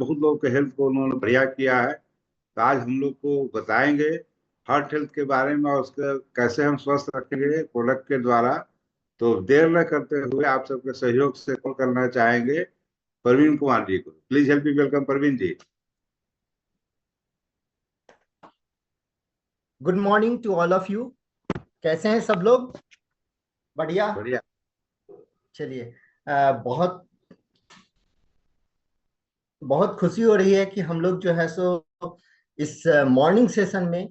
बहुत लोगों के हेल्थ को उन्होंने बढ़िया किया है। तो आज हम लोग को बताएंगे हार्ट हेल्थ के बारे में और उसके कैसे हम स्वस्थ रखेंगे प्रोडक्ट के द्वारा। तो देर न करते हुए आप सबके सहयोग से कॉल करना चाहेंगे प्रवीण कुमार जी को। Please help me welcome Praveen ji. Good morning to all of you. कैसे हैं सब लोग? बढ़िया। बढ़िया। चलिए, बहुत बहुत खुशी हो रही है कि हम लोग जो है सो इस मॉर्निंग सेशन में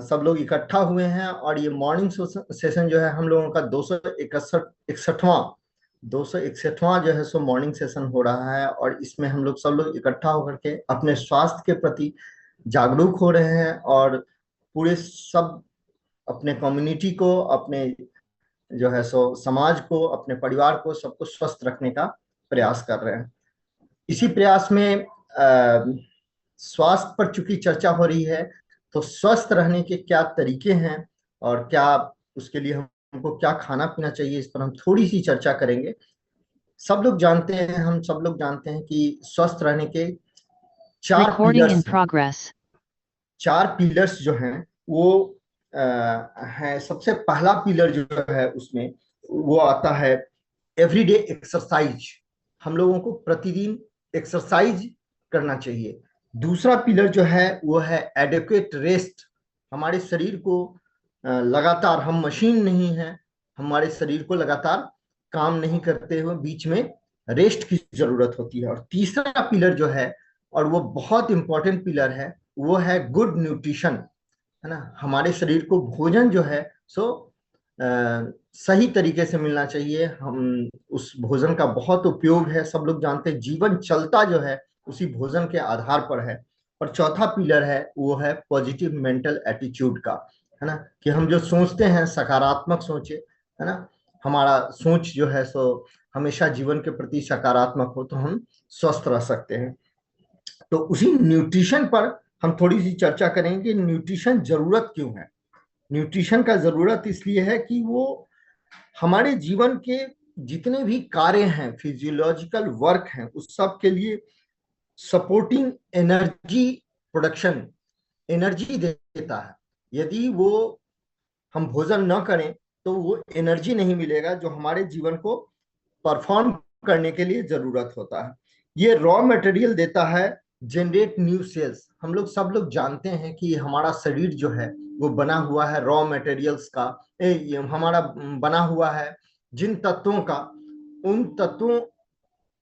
सब लोग इकट्ठा हुए हैं। और ये मॉर्निंग सेशन जो है हम लोगों का 261वां जो है सो मॉर्निंग सेशन हो रहा है। और इसमें हम लोग सब लोग इकट्ठा होकर के अपने स्वास्थ्य के प्रति जागरूक हो रहे हैं और पूरे सब अपने कम्युनिटी को, अपने जो है सो समाज को, अपने परिवार को, सबको स्वस्थ रखने का प्रयास कर रहे हैं। इसी प्रयास में स्वास्थ्य पर चूंकि चर्चा हो रही है, तो स्वस्थ रहने के क्या तरीके हैं और क्या उसके लिए हमको क्या खाना पीना चाहिए, इस पर हम थोड़ी सी चर्चा करेंगे। हम सब लोग जानते हैं कि स्वस्थ रहने के चार Recording in पिलर्स हैं। progress. चार पिलर्स जो हैं वो है। सबसे पहला पिलर जो है उसमें वो आता है एवरीडे एक्सरसाइज। हम लोगों को प्रतिदिन एक्सरसाइज करना चाहिए। दूसरा पिलर जो है वो है एडिक्वेट रेस्ट। हमारे शरीर को लगातार, हम मशीन नहीं है, हमारे शरीर को लगातार काम नहीं करते हुए बीच में रेस्ट की जरूरत होती है। और तीसरा पिलर जो है, और वो बहुत इंपॉर्टेंट पिलर है, वो है गुड न्यूट्रिशन, है ना। हमारे शरीर को भोजन जो है सो सही तरीके से मिलना चाहिए। हम उस भोजन का बहुत उपयोग है, सब लोग जानते हैं, जीवन चलता जो है उसी भोजन के आधार पर है। और चौथा पिलर है वो है पॉजिटिव मेंटल एटीट्यूड का, है ना, कि हम जो सोचते हैं सकारात्मक सोचे, है ना। हमारा सोच जो है सो हमेशा जीवन के प्रति सकारात्मक हो तो हम स्वस्थ रह सकते हैं। तो उसी न्यूट्रिशन पर हम थोड़ी सी चर्चा करेंगे। न्यूट्रिशन जरूरत क्यों है? न्यूट्रिशन का जरूरत इसलिए है कि वो हमारे जीवन के जितने भी कार्य हैं, फिजियोलॉजिकल वर्क हैं, उस सब के लिए सपोर्टिंग एनर्जी प्रोडक्शन, एनर्जी देता है। यदि वो हम भोजन न करें तो वो एनर्जी नहीं मिलेगा जो हमारे जीवन को परफॉर्म करने के लिए जरूरत होता है। ये रॉ मटेरियल देता है, जनरेट न्यू सेल्स। हम लोग सब लोग जानते हैं कि हमारा शरीर जो है वो बना हुआ है रॉ मटेरियल्स का। हमारा बना हुआ है जिन तत्वों का, उन तत्वों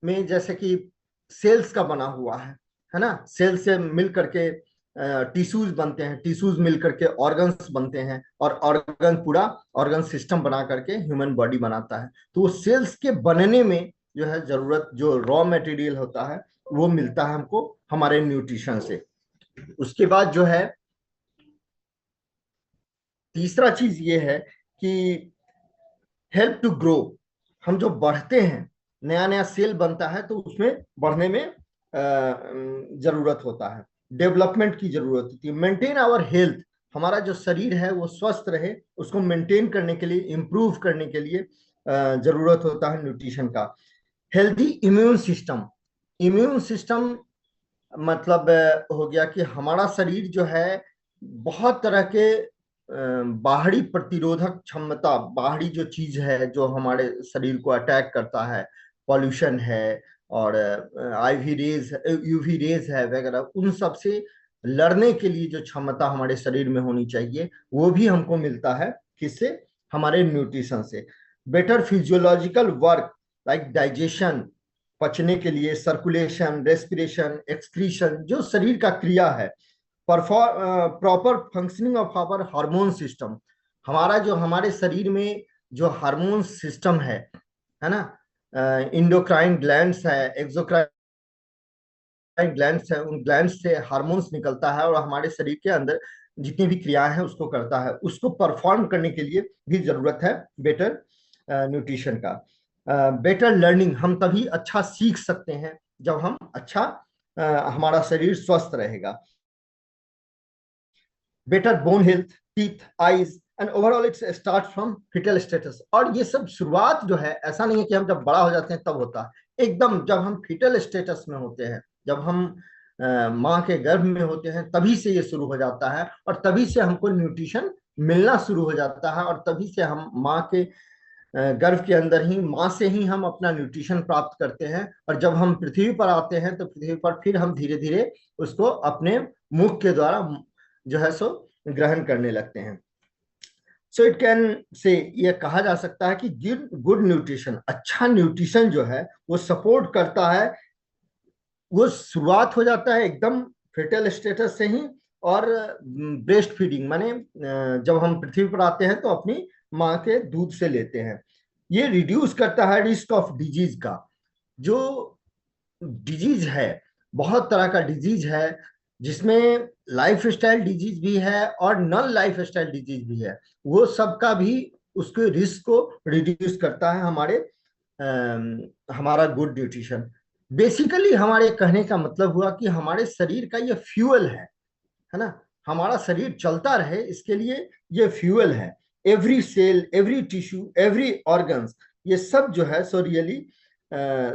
में जैसे कि सेल्स का बना हुआ है ना। सेल से मिल करके टिश्यूज बनते हैं, टिश्यूज मिल करके ऑर्गन्स बनते हैं, और ऑर्गन पूरा ऑर्गन सिस्टम बना करके ह्यूमन बॉडी बनाता है। तो वो सेल्स के बनने में जो है जरूरत, जो रॉ मटेरियल होता है वो मिलता है हमको हमारे न्यूट्रिशन से। उसके बाद जो है तीसरा चीज ये है कि हेल्प टू ग्रो। हम जो बढ़ते हैं, नया नया सेल बनता है तो उसमें बढ़ने में जरूरत होता है, डेवलपमेंट की जरूरत होती है। मेंटेन आवर हेल्थ, हमारा जो शरीर है वो स्वस्थ रहे, उसको मेंटेन करने के लिए, इंप्रूव करने के लिए जरूरत होता है न्यूट्रिशन का। Healthy immune system. Immune system मतलब हो गया कि हमारा शरीर जो है बहुत तरह के बाहरी प्रतिरोधक क्षमता, बाहरी जो चीज है जो हमारे शरीर को अटैक करता है, पॉल्यूशन है और आईवी रेज, यूवी रेज है वगैरह, उन सब से लड़ने के लिए जो क्षमता हमारे शरीर में होनी चाहिए वो भी हमको मिलता है किससे? हमारे न्यूट्रिशन से। Better physiological work like digestion, पचने के लिए, सर्कुलेशन, रेस्पिरेशन, एक्सक्रीशन, जो शरीर का क्रिया है, proper functioning of our hormone system. हमारा जो हमारे शरीर में जो हार्मोन सिस्टम है ना, इंडोक्राइन ग्लैंड्स है, एक्सोक्राइन ग्लैंड्स है, उन ग्लैंड्स से हार्मोन्स निकलता है और हमारे शरीर के अंदर जितनी भी क्रियाएं हैं उसको करता है। उसको परफॉर्म करने के लिए भी जरूरत है बेटर न्यूट्रिशन का। बेटर लर्निंग, हम तभी अच्छा सीख सकते हैं जब हम अच्छा हमारा शरीर स्वस्थ रहेगा। Better bone health, teeth, eyes and overall it's start from foetal status. और ये सब शुरुआत जो है, ऐसा नहीं है कि हम जब बड़ा हो जाते हैं तब होता है, एकदम जब हम फिटल स्टेटस में होते हैं जब हम माँ के गर्भ में होते हैं तभी से ये शुरू हो जाता है, और तभी से हमको न्यूट्रिशन मिलना शुरू हो जाता है, और तभी से हम माँ के गर्भ के अंदर ही, माँ से ही हम अपना न्यूट्रिशन प्राप्त करते हैं। और जब हम पृथ्वी पर आते हैं तो पृथ्वी पर फिर हम धीरे धीरे उसको अपने मुख के द्वारा जो है सो ग्रहण करने लगते हैं। सो इट कैन से ये कहा जा सकता है कि गुड न्यूट्रिशन, अच्छा न्यूट्रिशन जो है वो सपोर्ट करता है, वो शुरुआत हो जाता है एकदम फेटल स्टेटस से ही, और ब्रेस्ट फीडिंग माने जब हम पृथ्वी पर आते हैं तो अपनी माँ के दूध से लेते हैं। ये रिड्यूस करता है रिस्क ऑफ डिजीज का। जो डिजीज है, बहुत तरह का डिजीज है, जिसमें लाइफ स्टाइल डिजीज भी है और नॉन लाइफ स्टाइल डिजीज भी है, वो सब का भी उसके रिस्क को रिड्यूस करता है हमारा गुड न्यूट्रिशन। बेसिकली हमारे कहने का मतलब हुआ कि हमारे शरीर का ये फ्यूल है ना, हमारा शरीर चलता रहे इसके लिए ये फ्यूल है। Every cell, every tissue, every organs, ये सब जो है सो रियली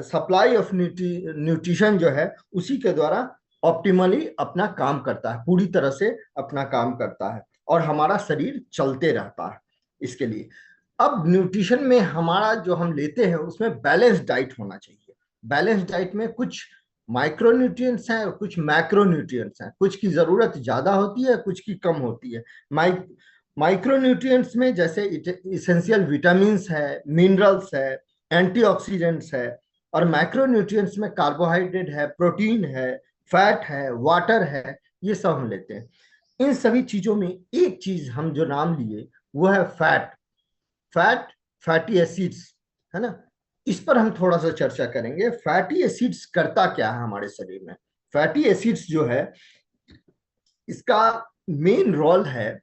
सप्लाई ऑफ न्यूट्रिशन जो है उसी के द्वारा ऑप्टिमली अपना काम करता है, पूरी तरह से अपना काम करता है, और हमारा शरीर चलते रहता है इसके लिए। अब न्यूट्रिशन में हमारा जो हम लेते हैं उसमें बैलेंस डाइट होना चाहिए। बैलेंस डाइट में कुछ माइक्रो न्यूट्रिएंट्स हैं और कुछ मैक्रो न्यूट्रिएंट्स हैं, कुछ की जरूरत ज्यादा होती है, कुछ की कम होती है। माइक्रो न्यूट्रिएंट्स में जैसे इसेंशियल विटामिन्स है, मिनरल्स है, एंटीऑक्सीडेंट्स है, और मैक्रो न्यूट्रिएंट्स में कार्बोहाइड्रेट है, प्रोटीन है, फैट है, वाटर है, ये सब हम लेते हैं। इन सभी चीजों में एक चीज हम जो नाम लिए वो है फैट, फैटी एसिड्स, है ना। इस पर हम थोड़ा सा चर्चा करेंगे। फैटी एसिड्स करता क्या है हमारे शरीर में। फैटी एसिड्स जो है इसका मेन रोल है,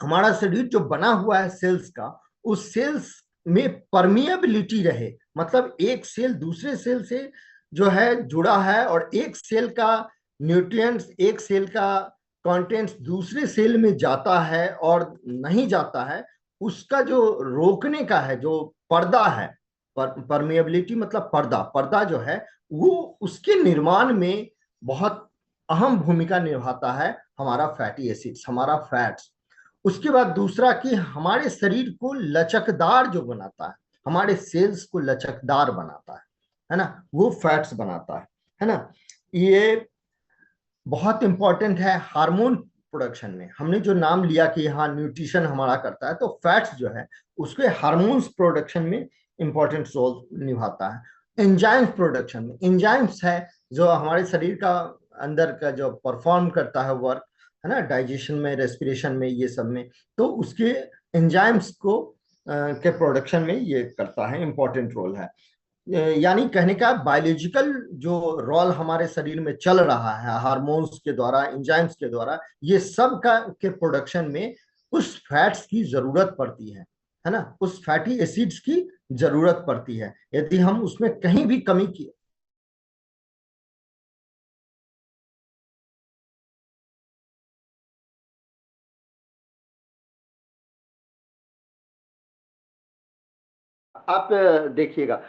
हमारा शरीर जो बना हुआ है सेल्स का, उस सेल्स में परमिएबिलिटी रहे, मतलब एक सेल दूसरे सेल से जो है जुड़ा है, और एक सेल का न्यूट्रिएंट्स, एक सेल का कंटेंट्स दूसरे सेल में जाता है और नहीं जाता है, उसका जो रोकने का है, जो पर्दा है, परमिएबिलिटी मतलब पर्दा जो है वो उसके निर्माण में बहुत अहम भूमिका निभाता है हमारा फैटी एसिड्स, हमारा फैट्स। उसके बाद दूसरा कि हमारे शरीर को लचकदार जो बनाता है, हमारे सेल्स को लचकदार बनाता है ना, वो फैट्स बनाता है ना। ये बहुत इंपॉर्टेंट है हार्मोन प्रोडक्शन में। हमने जो नाम लिया कि हाँ न्यूट्रिशन हमारा करता है, तो फैट्स जो है उसके हार्मोन्स प्रोडक्शन में इंपॉर्टेंट रोल निभाता है। एंजाइम्स प्रोडक्शन में, एंजाइम्स है जो हमारे शरीर का अंदर का जो परफॉर्म करता है वर्क, है ना, डाइजेशन में, रेस्पिरेशन में, ये सब में, तो उसके एंजाइम्स को के प्रोडक्शन में ये करता है, इंपॉर्टेंट रोल है। यानी कहने का बायोलॉजिकल जो रोल हमारे शरीर में चल रहा है हार्मोन्स के द्वारा, एंजाइम्स के द्वारा, ये सब का के प्रोडक्शन में उस फैट्स की जरूरत पड़ती है ना, उस फैटी एसिड्स की जरूरत पड़ती है। यदि हम उसमें कहीं भी कमी की, आप देखिएगा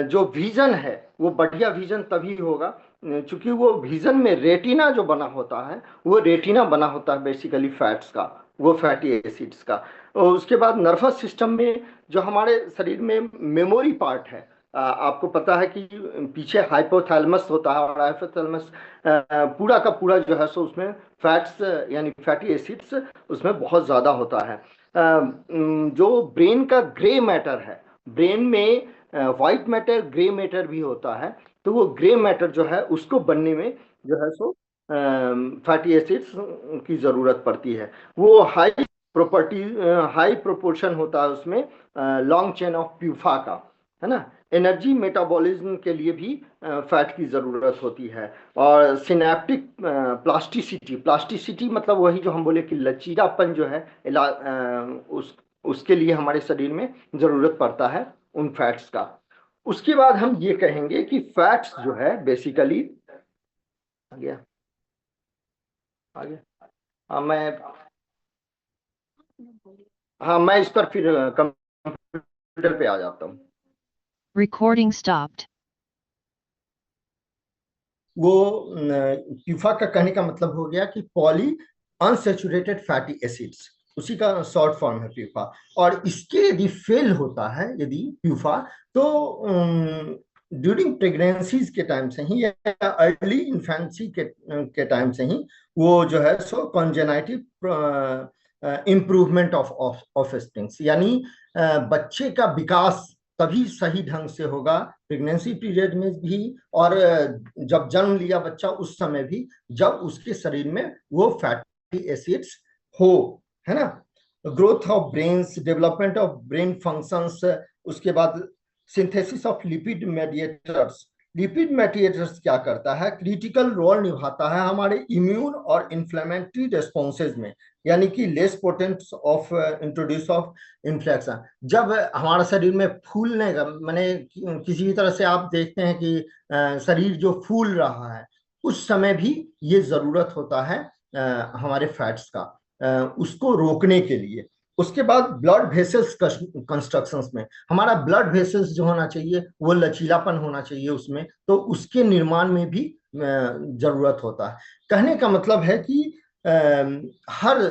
जो विजन है वो बढ़िया विजन तभी होगा क्योंकि वो विजन में रेटिना जो बना होता है, वो रेटिना बना होता है बेसिकली फैट्स का, वो फैटी एसिड्स का। और उसके बाद नर्वस सिस्टम में जो हमारे शरीर में मेमोरी पार्ट है, आपको पता है कि पीछे हाइपोथैलेमस होता है, और हाइपोथैलेमस पूरा का पूरा जो है सो उसमें फैट्स यानी फैटी एसिड्स उसमें बहुत ज़्यादा होता है। जो ब्रेन का ग्रे मैटर है, ब्रेन में व्हाइट मैटर, ग्रे मैटर भी होता है, तो वो ग्रे मैटर जो है उसको बनने में जो है सो फैटी एसिड्स की जरूरत पड़ती है। वो प्रॉपर्टी हाई प्रोपोर्शन होता है उसमें लॉन्ग चेन ऑफ प्यूफा का, है ना। एनर्जी मेटाबॉलिज्म के लिए भी फैट की जरूरत होती है। और सिनेप्टिक प्लास्टिसिटी, प्लास्टिसिटी मतलब वही जो हम बोले कि लचीलापन जो है उसके लिए हमारे शरीर में जरूरत पड़ता है उन फैट्स का। उसके बाद हम ये कहेंगे कि फैट्स जो है बेसिकली, आ गया मैं इस पर फिर कंप्यूटर पे आ जाता हूँ। Recording stopped. वो PIFA का कहने का मतलब हो गया कि पॉली अनसेचुरेटेड फैटी एसिड्स, उसी का शॉर्ट फॉर्म है PIFA। और इसके यदि फेल होता है यदि PIFA, तो ड्यूरिंग प्रेगनेंसीज के टाइम से ही या अर्ली इन्फेंसी के टाइम से ही वो जो है सो कॉन्जेनाइटिव इम्प्रूवमेंट ऑफ ऑफ स्प्रिंग्स, यानी बच्चे का विकास तभी सही ढंग से होगा प्रेगनेंसी पीरियड में भी, और जब जन्म लिया बच्चा उस समय भी, जब उसके शरीर में वो फैटी एसिड्स हो, है ना। Growth of brains, development of brain functions, उसके बाद synthesis of lipid mediators. Lipid mediators क्या करता है, क्रिटिकल रोल निभाता है हमारे इम्यून और इन्फ्लेमेटरी रेस्पॉन्सेज में, यानी कि less potence of introduce of inflection. जब हमारा शरीर में फूलने का माने किसी भी तरह से आप देखते हैं कि शरीर जो फूल रहा है, उस समय भी ये जरूरत होता है हमारे फैट्स का उसको रोकने के लिए। उसके बाद ब्लड वेसल्स कंस्ट्रक्शंस में, हमारा ब्लड वेसल्स जो होना चाहिए वो लचीलापन होना चाहिए उसमें, तो उसके निर्माण में भी जरूरत होता है। कहने का मतलब है कि हर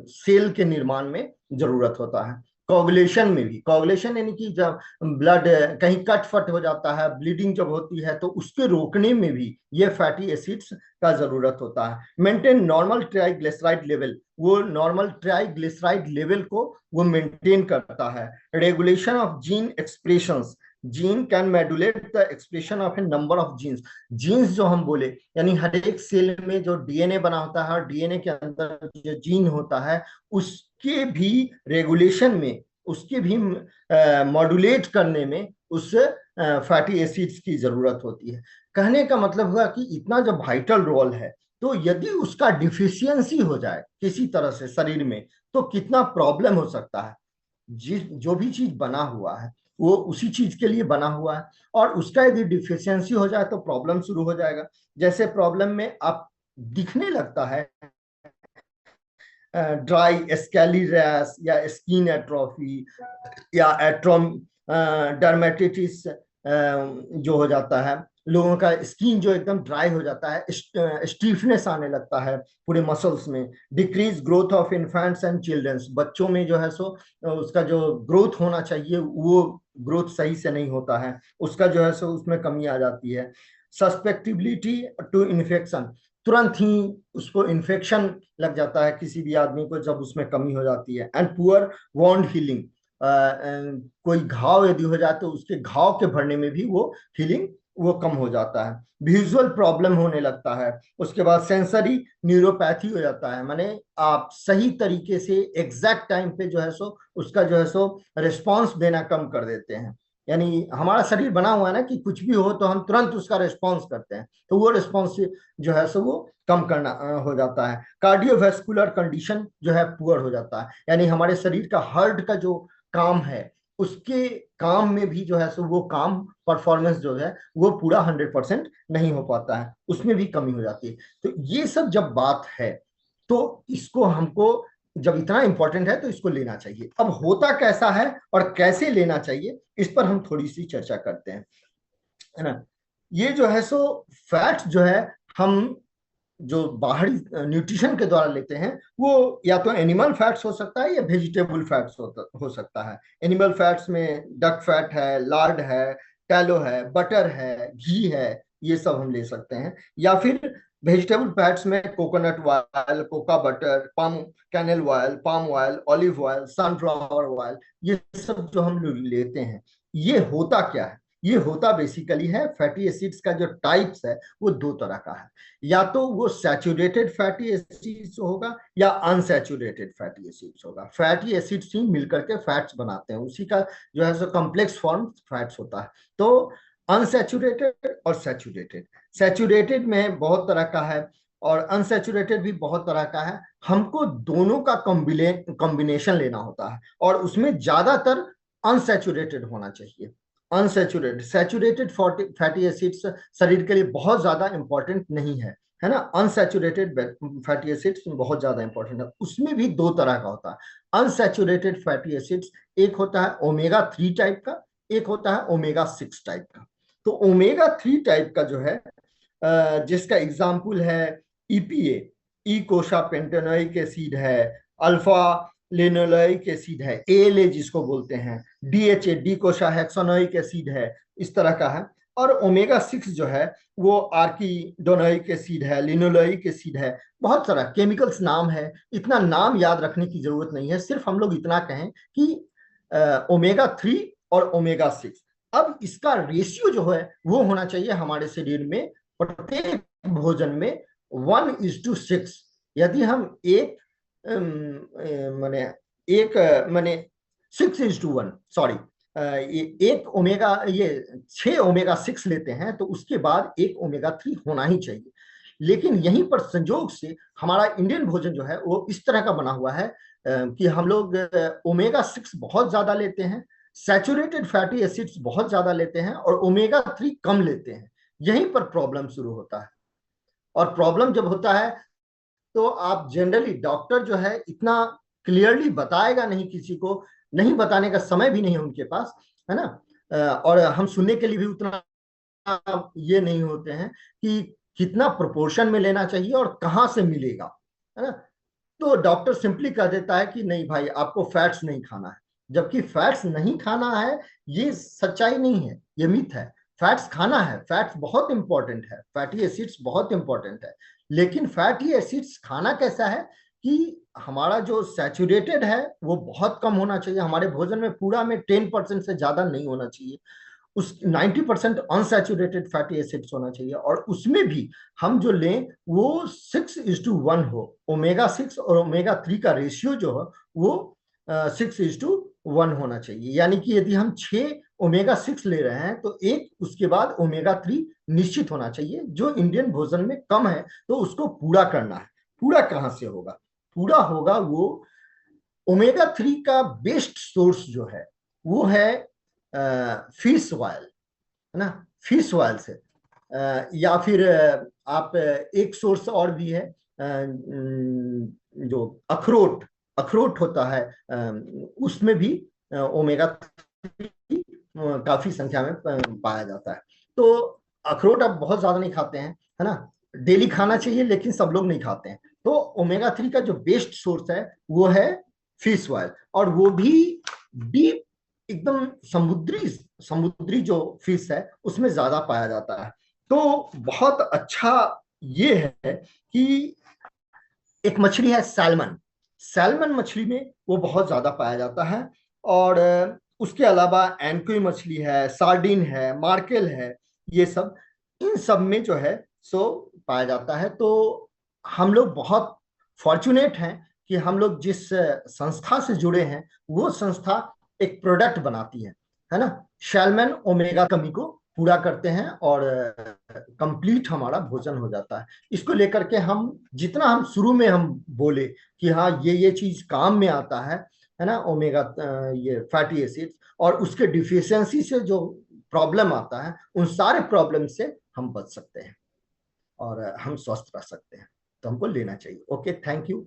सेल के निर्माण में जरूरत होता है। कोगुलेशन में भी, कोगुलेशन यानी कि जब ब्लड कहीं कट फट हो जाता है, ब्लीडिंग जब होती है, तो उसके रोकने में भी ये फैटी एसिड्स का जरूरत होता है। मेंटेन नॉर्मल ट्राइग्लिसराइड लेवल, वो नॉर्मल ट्राइग्लिसराइड लेवल को वो मेंटेन करता है। Regulation of gene expressions, gene can modulate the expression of a number of genes. Genes जो हम बोले, यानी हर एक सेल में जो डीएनए बना होता है और डीएनए के अंदर जो जीन होता है, उसके भी रेगुलेशन में, उसके भी मॉड्यूलेट करने में उस फैटी एसिड्स की जरूरत होती है। कहने का मतलब हुआ कि इतना जब वाइटल रोल है, तो यदि उसका डिफिशियंसी हो जाए किसी तरह से शरीर में, तो कितना प्रॉब्लम हो सकता है। जिस जो भी चीज बना हुआ है वो उसी चीज के लिए बना हुआ है, और उसका यदि डिफिशियंसी हो जाए तो प्रॉब्लम शुरू हो जाएगा। जैसे प्रॉब्लम में आप दिखने लगता है ड्राई स्कैली रैश या स्किन एट्रोफी या एट्रोम डर्मेटिटिस जो हो जाता है, लोगों का स्किन जो एकदम ड्राई हो जाता है, स्टीफनेस आने लगता है पूरे मसल्स में। Decrease growth of infants and childrens, बच्चों में जो है सो उसका जो ग्रोथ होना चाहिए वो ग्रोथ सही से नहीं होता है, उसका जो है सो उसमें कमी आ जाती है। सस्पेक्टिबिलिटी टू इन्फेक्शन, तुरंत ही उसको इन्फेक्शन लग जाता है किसी भी आदमी को जब उसमें कमी हो जाती है। एंड पुअर वॉन्ड हीलिंग, कोई घाव यदि हो जाए तो उसके घाव के भरने में भी वो हीलिंग वो कम हो जाता है। विजुअल प्रॉब्लम होने लगता है। उसके बाद सेंसरी न्यूरोपैथी हो जाता है, माने आप सही तरीके से एग्जैक्ट टाइम पे जो है सो उसका जो है सो रिस्पॉन्स देना कम कर देते हैं। यानी हमारा शरीर बना हुआ है ना कि कुछ भी हो तो हम तुरंत उसका रिस्पॉन्स करते हैं, तो वो रिस्पॉन्स जो है सो वो कम करना हो जाता है। कार्डियोवैस्कुलर कंडीशन जो है पुअर हो जाता है, यानी हमारे शरीर का हार्ट का जो काम है उसके काम में भी जो है सो वो काम परफॉर्मेंस जो है वो पूरा 100% नहीं हो पाता है, उसमें भी कमी हो जाती है। तो ये सब जब बात है तो इसको हमको जब इतना इंपॉर्टेंट है तो इसको लेना चाहिए। अब होता कैसा है और कैसे लेना चाहिए इस पर हम थोड़ी सी चर्चा करते हैं, है ना। ये जो है सो फैट जो है हम जो बाहरी न्यूट्रिशन के द्वारा लेते हैं वो या तो एनिमल फैट्स हो सकता है या वेजिटेबल फैट्स हो सकता है। एनिमल फैट्स में डक फैट है, लार्ड है, टैलो है, बटर है, घी है, ये सब हम ले सकते हैं। या फिर वेजिटेबल फैट्स में coconut oil, cocoa butter, palm kernel oil, palm oil, olive oil, sunflower oil, ये सब जो हम लोग लेते हैं, ये होता क्या है, ये होता बेसिकली है फैटी एसिड्स का जो टाइप्स है वो दो तरह का है। या तो वो सैचुरेटेड फैटी एसिड्स होगा या अनसैचुरेटेड फैटी एसिड्स होगा। फैटी एसिड्स ही मिलकर के फैट्स बनाते हैं, उसी का जो है सो कॉम्प्लेक्स फॉर्म फैट्स होता है। तो अनसैचुरेटेड और सैचुरेटेड, सैचुरेटेड में बहुत तरह का है और अनसैचुरेटेड भी बहुत तरह का है। हमको दोनों का कॉम्बिनेशन लेना होता है और उसमें ज्यादातर अनसैचुरेटेड होना चाहिए। अनसैचुरेटेड, सैचुरेटेड फैटी एसिड्स शरीर के लिए बहुत ज्यादा इंपॉर्टेंट नहीं है ना। अनसैचुरेटेड फैटी एसिड्स बहुत ज्यादा इंपॉर्टेंट है। उसमें भी दो तरह का होता है अनसैचुरेटेड फैटी एसिड्स, एक होता है ओमेगा 3 टाइप का, एक होता है ओमेगा 6 टाइप का। तो ओमेगा 3 टाइप का जो है जिसका एग्जाम्पल है ईपीए, ई कोशा पेंटेनोइक एसिड है, अल्फा लिनोलेइक एसिड है, एएलए जिसको बोलते हैं, डीएचए डी कोशा हेक्सानोइक एसिड है, इस तरह का है। और ओमेगा 6 जो है वो आर्किडोनोइक एसिड है, लिनोलेइक एसिड है, बहुत सारा केमिकल्स नाम है। इतना नाम याद रखने की जरूरत नहीं है, सिर्फ हम लोग इतना कहें कि ओमेगा 3 और ओमेगा 6। अब इसका रेशियो जो है वो होना चाहिए हमारे शरीर में प्रत्येक भोजन में 1:6। यदि हम एक माने एक माने 6:1, सॉरी, एक ओमेगा ये 6 ओमेगा 6 लेते हैं तो उसके बाद एक ओमेगा 3 होना ही चाहिए। लेकिन यहीं पर संजोग से हमारा इंडियन भोजन जो है वो इस तरह का बना हुआ है कि हम लोग ओमेगा 6 बहुत ज्यादा लेते हैं, सैचुरेटेड फैटी एसिड्स बहुत ज्यादा लेते हैं और ओमेगा 3 कम लेते हैं। यहीं पर प्रॉब्लम शुरू होता है। और प्रॉब्लम जब होता है तो आप जनरली डॉक्टर जो है इतना क्लियरली बताएगा नहीं किसी को, नहीं बताने का समय भी नहीं है उनके पास, है ना। और हम सुनने के लिए भी उतना ये नहीं होते हैं कि कितना प्रोपोर्शन में लेना चाहिए और कहाँ से मिलेगा, है ना। तो डॉक्टर सिंपली कह देता है कि नहीं भाई आपको फैट्स नहीं खाना है, जबकि फैट्स नहीं खाना है ये सच्चाई नहीं है, ये मिथ है। फैट्स खाना है, फैट्स बहुत इंपॉर्टेंट है, फैटी एसिड्स बहुत इंपॉर्टेंट है। लेकिन फैटी एसिड्स खाना कैसा है कि हमारा जो सैचुरेटेड है वो बहुत कम होना चाहिए हमारे भोजन में, पूरा में 10% से ज्यादा नहीं होना चाहिए। उस 90% अनसैचुरेटेड फैटी एसिड्स होना चाहिए और उसमें भी हम जो लें वो 6:1 हो। ओमेगा 6 और ओमेगा 3 का रेशियो जो है वो 6:1 होना चाहिए। यानी कि यदि हम 6 ओमेगा 6 ले रहे हैं तो एक उसके बाद ओमेगा 3 निश्चित होना चाहिए। जो इंडियन भोजन में कम है तो उसको पूरा करना है। पूरा कहाँ से होगा? पूरा होगा वो ओमेगा 3 का बेस्ट सोर्स जो है वो है फिश ऑयल, है ना। फिश ऑयल से या फिर आप एक सोर्स और भी है जो अखरोट, अखरोट होता है, उसमें भी ओमेगा 3 काफी संख्या में पाया जाता है। तो अखरोट आप बहुत ज्यादा नहीं खाते हैं, है ना, डेली खाना चाहिए लेकिन सब लोग नहीं खाते हैं। तो ओमेगा 3 का जो बेस्ट सोर्स है वो है फिश ऑयल, और वो भी डीप एकदम समुद्री समुद्री जो फिश है उसमें ज्यादा पाया जाता है। तो बहुत अच्छा ये है कि एक मछली है सैल्मन, सैल्मन मछली में वो बहुत ज्यादा पाया जाता है। और उसके अलावा एंकोई मछली है, सार्डिन है, मार्केल है, ये सब, इन सब में जो है सो पाया जाता है। तो हम लोग बहुत फॉर्चुनेट हैं कि हम लोग जिस संस्था से जुड़े हैं वो संस्था एक प्रोडक्ट बनाती है ना। सैल्मन ओमेगा कमी को पूरा करते हैं और कंप्लीट हमारा भोजन हो जाता है। इसको लेकर के हम जितना हम शुरू में हम बोले कि हाँ ये चीज काम में आता है ना, ओमेगा ये फैटी एसिड्स, और उसके डिफिशियंसी से जो प्रॉब्लम आता है उन सारे प्रॉब्लम से हम बच सकते हैं और हम स्वस्थ रह सकते हैं। तो हमको लेना चाहिए। Okay, thank you.